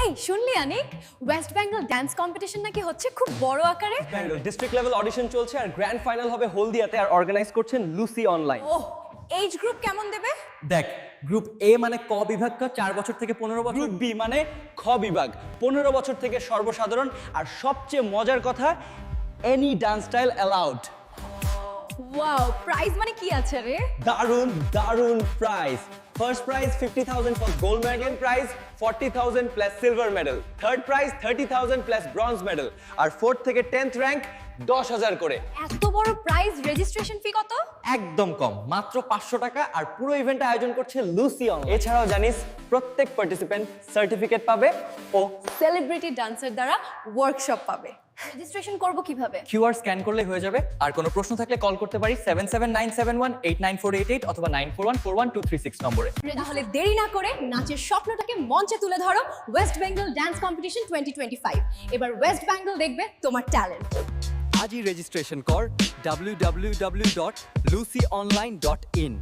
এই শুনলি আনিক, West Bengal dance competition নাকি হচ্ছে খুব বড় আকারে। ডিস্ট্রিক্ট লেভেল অডিশন চলছে আর গ্র্যান্ড ফাইনাল হবে হলদিয়াতে, আর অর্গানাইজ করছেন লুসি অনলাইন। ওহ, এজ গ্রুপ কেমন দেবে? দেখ, গ্রুপ এ মানে ক বিভাগ, 4 বছর থেকে 15 বছর। গ্রুপ বি মানে খ বিভাগ, 15 বছর থেকে সর্বসাধারণ। আর সবচেয়ে মজার কথা, any dance style allowed. Wow, prize মানে কি আছে রে? দারুন দারুন prize. First prize 50,000 for gold medal prize, 40,000 plus silver medal. Third prize 30,000 plus bronze medal. আর ফোর্থ থেকে 10th র্যাঙ্ক 10,000 করে। এত বড় প্রাইজ, রেজিস্ট্রেশন ফি কত? একদম কম, মাত্র 500 টাকা। আর পুরো ইভেন্ট আয়োজন করছে লুসি অনলাইন। এছাড়াও জানিস, প্রত্যেক পার্টিসিপেন্ট সার্টিফিকেট পাবে ও সেলিব্রিটি ডান্সার দ্বারা ওয়ার্কশপ পাবে। রেজিস্ট্রেশন করব কিভাবে? কিউআর স্ক্যান করলে হয়ে যাবে। আর কোনো প্রশ্ন থাকলে কল করতে পারি 7797189488 অথবা 94141236 নম্বরে। তাহলে দেরি না করে নাচের স্বপ্নটাকে মঞ্চে তুলে ধরো। West Bengal dance competition 2025। এবার ওয়েস্ট বেঙ্গল দেখবে তোমার ট্যালেন্ট। আজই রেজিস্ট্রেশন কর www.lucyonline.in